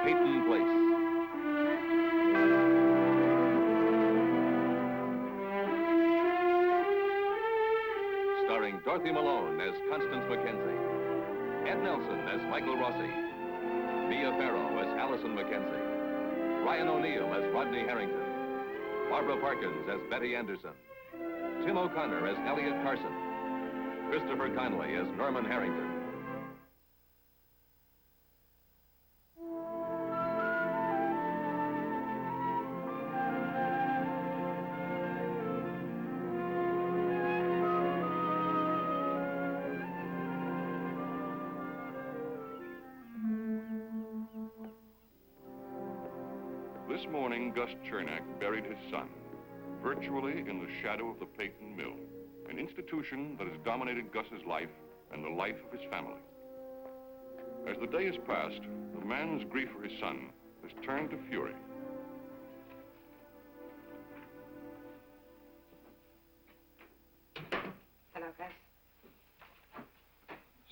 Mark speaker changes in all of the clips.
Speaker 1: Peyton Place. Starring Dorothy Malone as Constance Mackenzie, Ed Nelson as Michael Rossi, Mia Farrow as Allison Mackenzie, Ryan O'Neal as Rodney Harrington, Barbara Parkins as Betty Anderson, Tim O'Connor as Elliot Carson, Christopher Conley as Norman Harrington.
Speaker 2: This morning, Gus Chernak buried his son, virtually in the shadow of the Peyton Mill, an institution that has dominated Gus's life and the life of his family. As the day has passed, the man's grief for his son has turned to fury.
Speaker 3: Hello, Gus.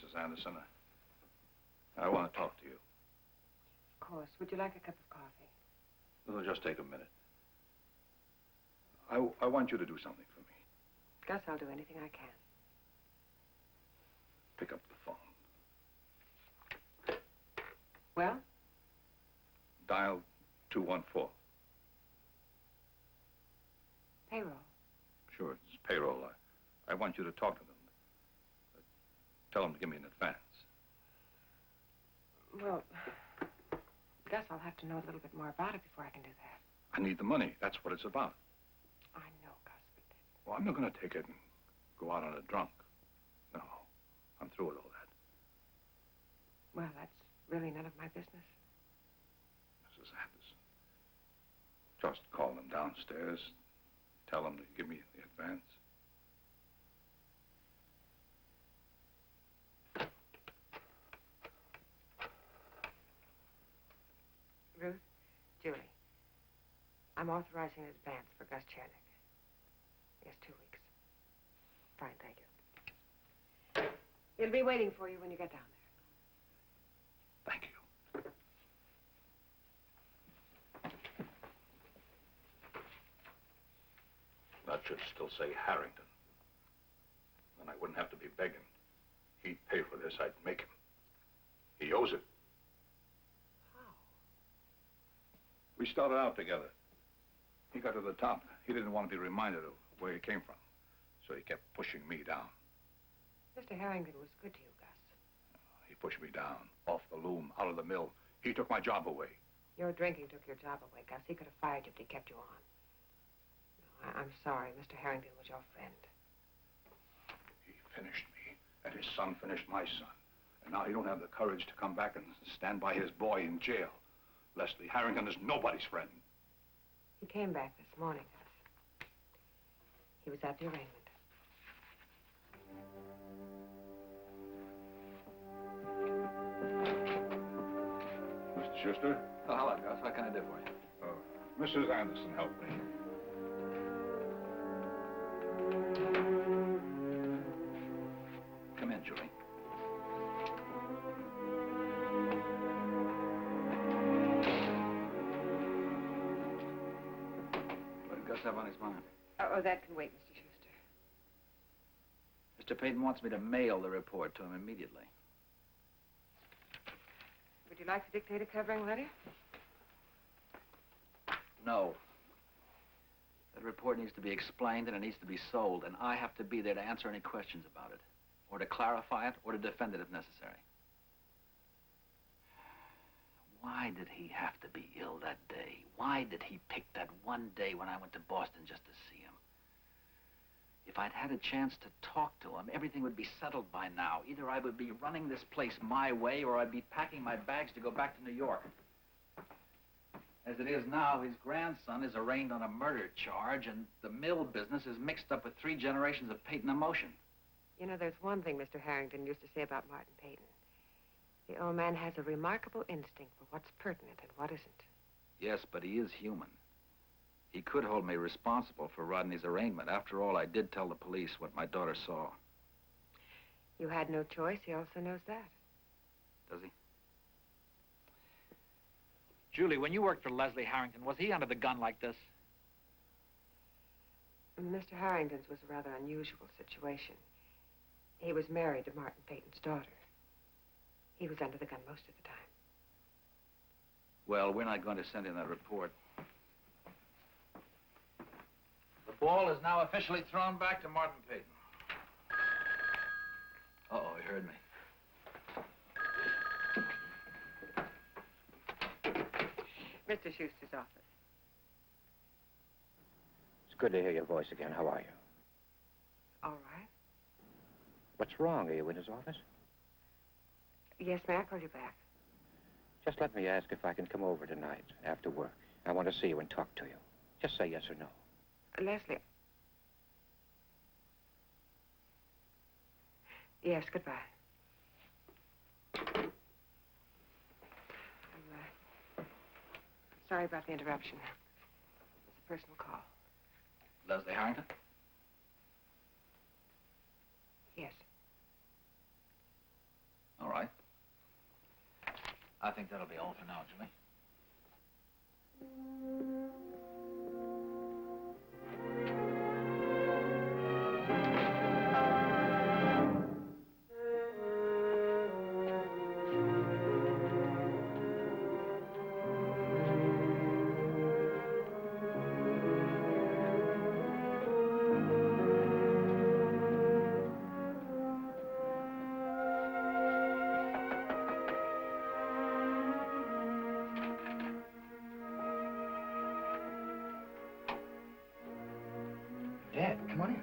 Speaker 4: Mrs. Anderson, I want to talk to you.
Speaker 3: Of course. Would you like a cup of coffee?
Speaker 4: It'll just take a minute. I want you to do something for me.
Speaker 3: Gus, I'll do anything I can.
Speaker 4: Pick up the phone.
Speaker 3: Well?
Speaker 4: Dial 214.
Speaker 3: Payroll.
Speaker 4: Sure, it's payroll. I want you to talk to them. Tell them to give me an advance.
Speaker 3: Well, Gus, I'll have to know a little bit more about it before I can do that.
Speaker 4: I need the money. That's what it's about.
Speaker 3: I know, Gus, but...
Speaker 4: Well, I'm not going to take it and go out on a drunk. No, I'm through with all that.
Speaker 3: Well, that's really none of my business.
Speaker 4: Mrs. Anderson, just call them downstairs. Tell them to give me the advance.
Speaker 3: Ruth, Julie, I'm authorizing an advance for Gus Chernak. Yes, 2 weeks. Fine, thank you. He'll be waiting for you when you get down there.
Speaker 4: Thank you. That should still say Harrington. Then I wouldn't have to be begging. He'd pay for this, I'd make him. He owes it. We started out together. He got to the top. He didn't want to be reminded of where he came from. So he kept pushing me down.
Speaker 3: Mr. Harrington was good to you, Gus.
Speaker 4: He pushed me down, off the loom, out of the mill. He took my job away.
Speaker 3: Your drinking took your job away, Gus. He could have fired you if he kept you on. No, I'm sorry. Mr. Harrington was your friend.
Speaker 4: He finished me, and his son finished my son. And now he don't have the courage to come back and stand by his boy in jail. Leslie Harrington is nobody's friend.
Speaker 3: He came back this morning, Gus. He was at the arraignment.
Speaker 4: Mr. Schuster?
Speaker 5: Oh, hello, Gus. What can I do for you?
Speaker 4: Mrs. Anderson, help me.
Speaker 5: Come in, Julie. What did Gus have on his mind?
Speaker 3: Oh, that can wait, Mr. Schuster.
Speaker 5: Mr. Peyton wants me to mail the report to him immediately.
Speaker 3: Would you like to dictate a covering letter?
Speaker 5: No. That report needs to be explained and it needs to be sold, and I have to be there to answer any questions about it, or to clarify it, or to defend it if necessary. Why did he have to be ill that day? Why did he pick that one day when I went to Boston just to see him? If I'd had a chance to talk to him, everything would be settled by now. Either I would be running this place my way, or I'd be packing my bags to go back to New York. As it is now, his grandson is arraigned on a murder charge, and the mill business is mixed up with 3 generations of Peyton emotion.
Speaker 3: You know, there's one thing Mr. Harrington used to say about Martin Peyton. The old man has a remarkable instinct for what's pertinent and what isn't.
Speaker 5: Yes, but he is human. He could hold me responsible for Rodney's arraignment. After all, I did tell the police what my daughter saw.
Speaker 3: You had no choice. He also knows that.
Speaker 5: Does he?
Speaker 6: Julie, when you worked for Leslie Harrington, was he under the gun like this?
Speaker 3: Mr. Harrington's was a rather unusual situation. He was married to Martin Peyton's daughter. He was under the gun most of the time.
Speaker 5: Well, we're not going to send in that report. The ball is now officially thrown back to Martin Peyton. Uh-oh, he heard me.
Speaker 3: Mr. Schuster's office.
Speaker 7: It's good to hear your voice again. How are you?
Speaker 3: All right.
Speaker 7: What's wrong? Are you in his office?
Speaker 3: Yes, may I call you back?
Speaker 7: Just let me ask if I can come over tonight after work. I want to see you and talk to you. Just say yes or no.
Speaker 3: Leslie. Yes, goodbye. I'm sorry about the interruption. It's a personal call.
Speaker 5: Leslie Harrington?
Speaker 3: Yes.
Speaker 5: All right. I think that'll be all for now, Julie.
Speaker 8: Dad, come on in.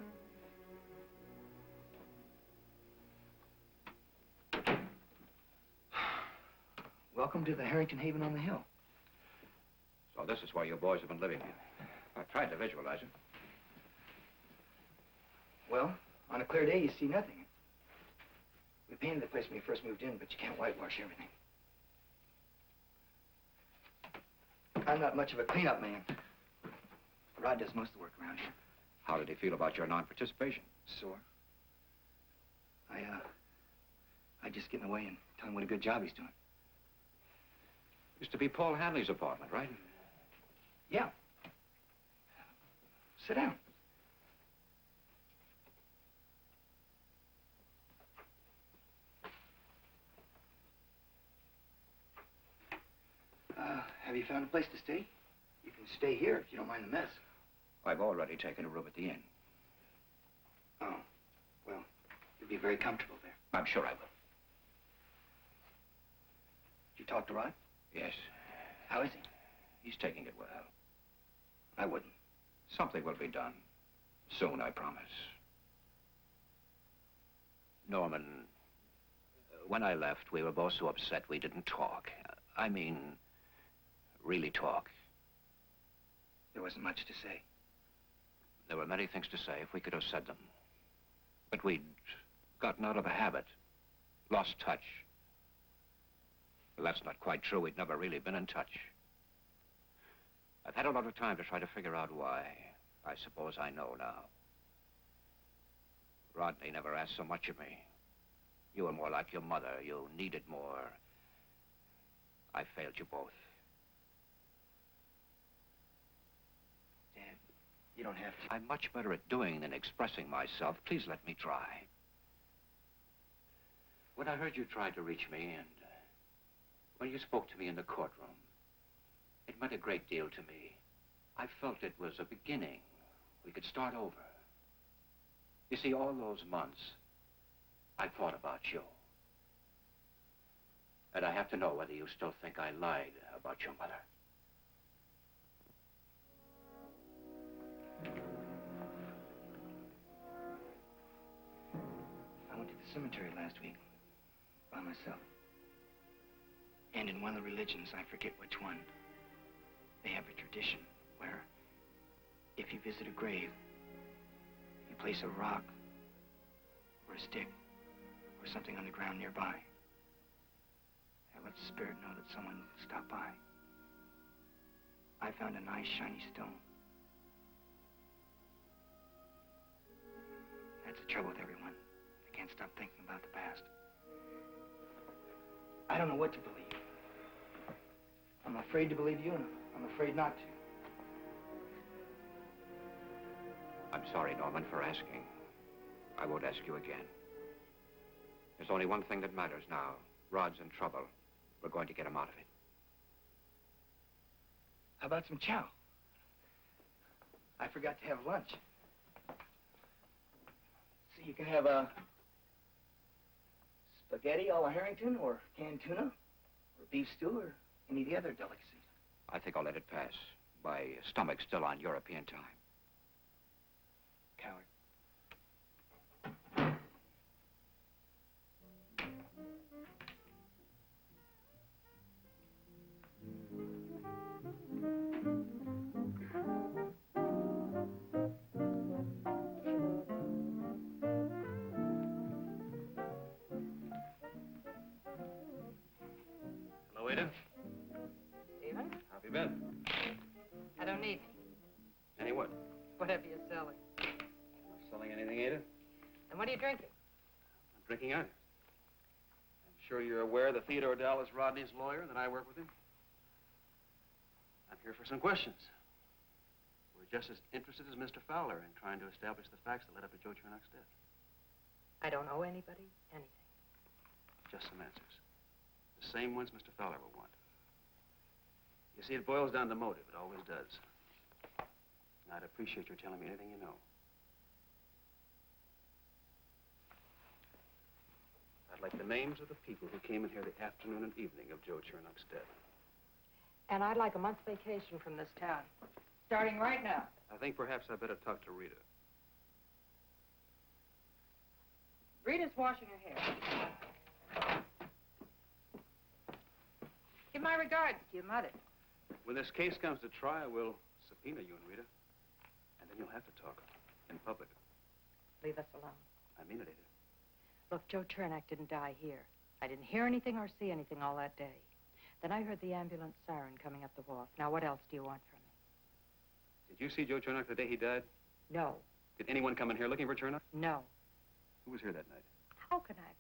Speaker 8: Welcome to the Harrington Haven on the Hill.
Speaker 7: So this is why you boys have been living here. I tried to visualize it.
Speaker 8: Well, on a clear day, you see nothing. We painted the place when we first moved in, but you can't whitewash everything. I'm not much of a cleanup man. Rod does most of the work around here.
Speaker 7: How did he feel about your non-participation?
Speaker 8: Sore. I just get in the way and tell him what a good job he's doing.
Speaker 7: Used to be Paul Hanley's apartment, right?
Speaker 8: Yeah. Sit down. Have you found a place to stay? You can stay here if you don't mind the mess.
Speaker 7: I've already taken a room at the inn.
Speaker 8: Oh, well, you'll be very comfortable there.
Speaker 7: I'm sure I will.
Speaker 8: Did you talk to Rod?
Speaker 7: Yes.
Speaker 8: How is he?
Speaker 7: He's taking it well.
Speaker 8: I wouldn't.
Speaker 7: Something will be done. Soon, I promise. Norman, when I left, we were both so upset we didn't talk. I mean, really talk.
Speaker 8: There wasn't much to say.
Speaker 7: There were many things to say if we could have said them. But we'd gotten out of the habit, lost touch. Well, that's not quite true. We'd never really been in touch. I've had a lot of time to try to figure out why. I suppose I know now. Rodney never asked so much of me. You were more like your mother. You needed more. I failed you both.
Speaker 8: Dad, you don't have to.
Speaker 7: I'm much better at doing than expressing myself. Please let me try. When I heard you tried to reach me and when you spoke to me in the courtroom, it meant a great deal to me. I felt it was a beginning. We could start over. You see, all those months, I thought about you. And I have to know whether you still think I lied about your mother.
Speaker 8: I went to the cemetery last week by myself. And in one of the religions, I forget which one, they have a tradition where if you visit a grave, you place a rock or a stick or something on the ground nearby. That lets the spirit know that someone stopped by. I found a nice shiny stone. That's the trouble with everyone. They can't stop thinking about the past. I don't know what to believe. I'm afraid to believe you, and I'm afraid not to.
Speaker 7: I'm sorry, Norman, for asking. I won't ask you again. There's only one thing that matters now. Rod's in trouble. We're going to get him out of it.
Speaker 8: How about some chow? I forgot to have lunch. So you can have a spaghetti a la Harrington, or canned tuna, or beef stew, or any of the other delicacies.
Speaker 7: I think I'll let it pass. My stomach's still on European time.
Speaker 8: Coward.
Speaker 9: Hello, Ada.
Speaker 3: Stephen,
Speaker 9: How have you been?
Speaker 3: I don't need
Speaker 9: Any what?
Speaker 3: whatever you're selling.
Speaker 9: Not selling anything, Ada?
Speaker 3: And what are you drinking?
Speaker 9: Not drinking either. I'm sure you're aware that Theodore Dahl is Rodney's lawyer and that I work with him. I'm here for some questions. We're just as interested as Mr. Fowler in trying to establish the facts that led up to Joe Chernock's death.
Speaker 3: I don't owe anybody anything.
Speaker 9: Just some answers. The same ones Mr. Fowler will want. You see, it boils down to motive. It always does. And I'd appreciate your telling me anything you know. I'd like the names of the people who came in here the afternoon and evening of Joe Chernock's death.
Speaker 3: And I'd like a month's vacation from this town. Starting right now.
Speaker 9: I think perhaps I better talk to Rita.
Speaker 3: Rita's washing her hair. Give my regards to your mother.
Speaker 9: When this case comes to trial, we'll subpoena you and Rita. And then you'll have to talk in public.
Speaker 3: Leave us alone.
Speaker 9: I mean it, Ada.
Speaker 3: Look, Joe Chernock didn't die here. I didn't hear anything or see anything all that day. Then I heard the ambulance siren coming up the wharf. Now, what else do you want from me?
Speaker 9: Did you see Joe Chernock the day he died?
Speaker 3: No.
Speaker 9: Did anyone come in here looking for Chernock?
Speaker 3: No.
Speaker 9: Who was here that night?
Speaker 3: How can I?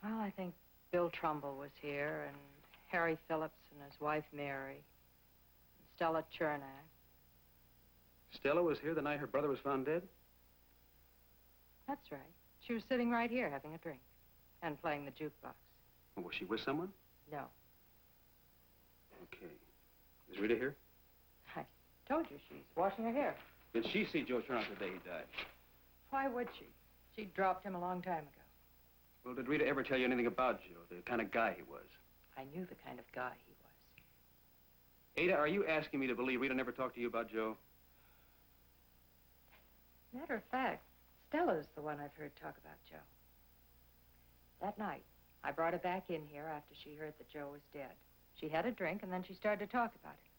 Speaker 3: Well, I think Bill Trumbull was here, and Harry Phillips and his wife, Mary, and Stella Chernock.
Speaker 9: Stella was here the night her brother was found dead?
Speaker 3: That's right. She was sitting right here having a drink and playing the jukebox.
Speaker 9: Was she with someone?
Speaker 3: No.
Speaker 9: Okay. Is Rita here?
Speaker 3: I told you she's washing her hair.
Speaker 9: Did she see Joe Chernock the day he died?
Speaker 3: Why would she? She dropped him a long time ago.
Speaker 9: Well, did Rita ever tell you anything about Joe, the kind of guy he was?
Speaker 3: I knew the kind of guy he was.
Speaker 9: Ada, are you asking me to believe Rita never talked to you about Joe?
Speaker 3: Matter of fact, Stella's the one I've heard talk about Joe. That night, I brought her back in here after she heard that Joe was dead. She had a drink, and then she started to talk about him.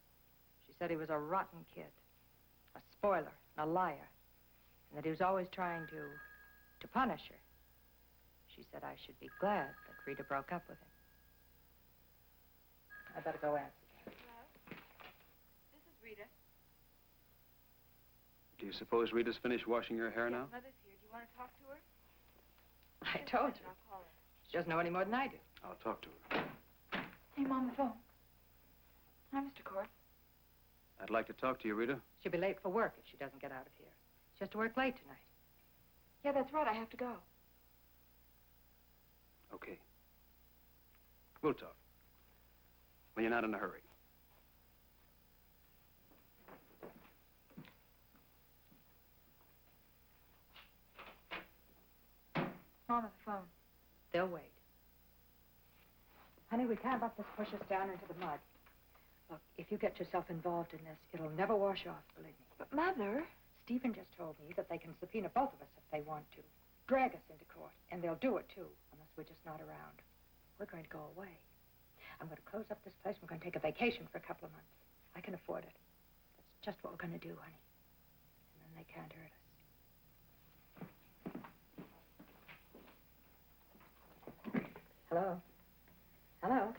Speaker 3: She said he was a rotten kid, a spoiler, and a liar, and that he was always trying to punish her. She said I should be glad that Rita broke up with him. I better go answer that.
Speaker 10: Hello? This is Rita.
Speaker 9: Do you suppose Rita's finished washing her hair now?
Speaker 10: Mother's here. Do you want to talk to her?
Speaker 3: I
Speaker 10: Just a
Speaker 3: told
Speaker 10: minute,
Speaker 3: you.
Speaker 10: I'll call her.
Speaker 3: She doesn't know any more than I do.
Speaker 9: I'll talk to her.
Speaker 10: Hey, Mom, the phone. Hi, Mr. Court.
Speaker 9: I'd like to talk to you, Rita.
Speaker 3: She'll be late for work if she doesn't get out of here. She has to work late tonight.
Speaker 10: Yeah, that's right. I have to go.
Speaker 9: Okay. We'll talk. When you're not in a hurry.
Speaker 10: Mom, the phone.
Speaker 3: They'll wait. Honey, we can't let this push us down into the mud. Look, if you get yourself involved in this, it'll never wash off, believe me.
Speaker 10: But, Mother...
Speaker 3: Stephen just told me that they can subpoena both of us if they want to. Drag us into court, and they'll do it, too, unless we're just not around. We're going to go away. I'm going to close up this place. We're going to take a vacation for a couple of months. I can afford it. That's just what we're going to do, honey. And then they can't hurt us. Hello? Hello?